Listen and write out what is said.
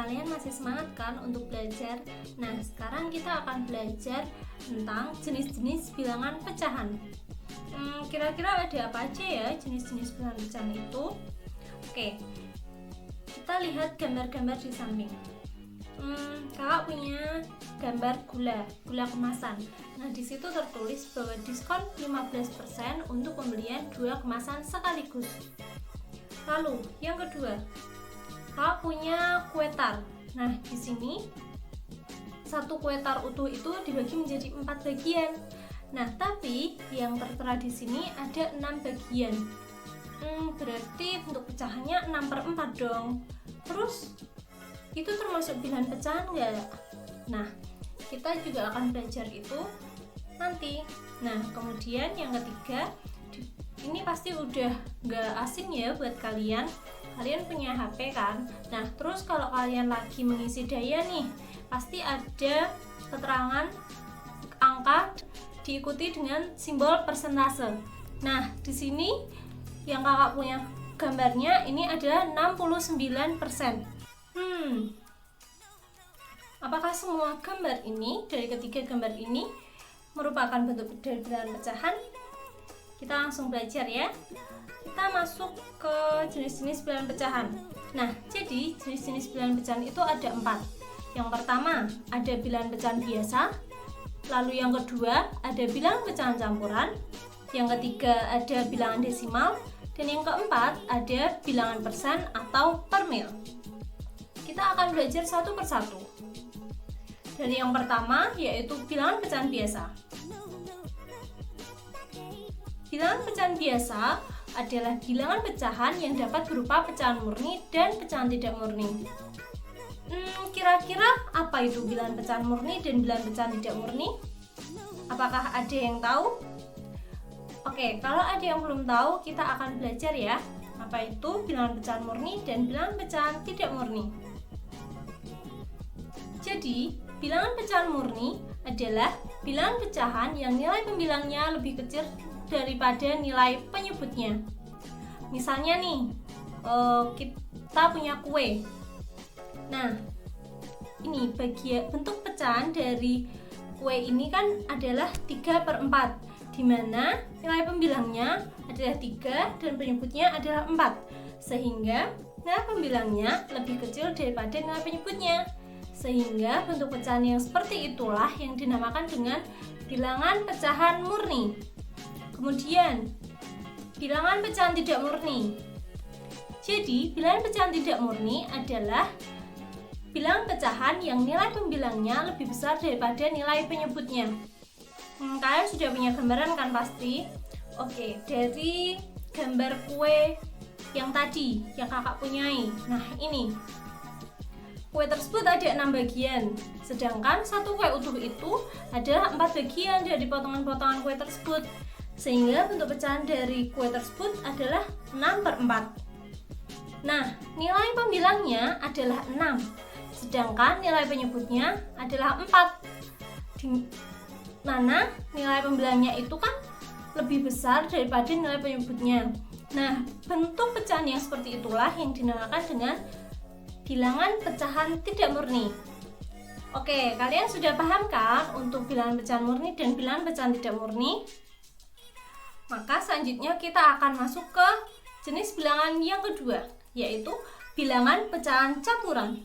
kalian masih semangat kan untuk belajar? Nah, sekarang kita akan belajar tentang jenis-jenis bilangan pecahan. Kira-kira ada apa aja ya jenis-jenis bilangan pecahan itu? Oke, kita lihat gambar-gambar di samping. Kakak punya gambar gula kemasan. Nah, di situ tertulis bahwa diskon 15% untuk pembelian 2 kemasan sekaligus. Lalu, yang kedua, kakak punya kue tar. Nah, di sini satu kue tar utuh itu dibagi menjadi 4 bagian. Nah, tapi yang tertera di sini ada 6 bagian. Berarti bentuk pecahannya 6/4 dong. Terus itu termasuk bilangan pecahan nggak? Nah, kita juga akan belajar itu nanti. Nah, kemudian yang ketiga, ini pasti udah nggak asing ya buat kalian. Kalian punya HP kan? Nah, terus kalau kalian lagi mengisi daya nih, pasti ada keterangan angka diikuti dengan simbol persentase. Nah, di sini yang kakak punya gambarnya ini adalah 69%. Apakah semua gambar ini, dari ketiga gambar ini, merupakan bentuk dari bilangan pecahan? Kita langsung belajar ya. Kita masuk ke jenis-jenis bilangan pecahan. Nah, jadi jenis-jenis bilangan pecahan itu ada 4. Yang pertama ada bilangan pecahan biasa. Lalu yang kedua ada bilangan pecahan campuran. Yang ketiga ada bilangan desimal. Dan yang keempat ada bilangan persen atau per mil. Kita akan belajar satu persatu. Dari yang pertama yaitu bilangan pecahan biasa. Bilangan pecahan biasa adalah bilangan pecahan yang dapat berupa pecahan murni dan pecahan tidak murni. Kira-kira apa itu bilangan pecahan murni dan bilangan pecahan tidak murni? Apakah ada yang tahu? Oke, kalau ada yang belum tahu, kita akan belajar ya. Apa itu bilangan pecahan murni dan bilangan pecahan tidak murni? Jadi, bilangan pecahan murni adalah bilangan pecahan yang nilai pembilangnya lebih kecil daripada nilai penyebutnya. Misalnya nih, kita punya kue. Nah, ini bentuk pecahan dari kue ini kan adalah 3/4, di mana nilai pembilangnya adalah 3 dan penyebutnya adalah 4, sehingga nilai pembilangnya lebih kecil daripada nilai penyebutnya. Sehingga bentuk pecahan yang seperti itulah yang dinamakan dengan bilangan pecahan murni. Kemudian, bilangan pecahan tidak murni. Jadi, bilangan pecahan tidak murni adalah bilangan pecahan yang nilai pembilangnya lebih besar daripada nilai penyebutnya. Kalian sudah punya gambaran kan pasti? Oke, dari gambar kue yang tadi, yang kakak punyai. Nah, ini. Kue tersebut ada 6 bagian, sedangkan satu kue utuh itu adalah 4 bagian dari potongan-potongan kue tersebut. Sehingga bentuk pecahan dari kue tersebut adalah 6/4. Nah, nilai pembilangnya adalah 6, sedangkan nilai penyebutnya adalah 4. Di mana nilai pembilangnya itu kan lebih besar daripada nilai penyebutnya. Nah, bentuk pecahan yang seperti itulah yang dinamakan dengan bilangan pecahan tidak murni. Oke, kalian sudah paham kan untuk bilangan pecahan murni dan bilangan pecahan tidak murni? Maka selanjutnya kita akan masuk ke jenis bilangan yang kedua, yaitu bilangan pecahan campuran.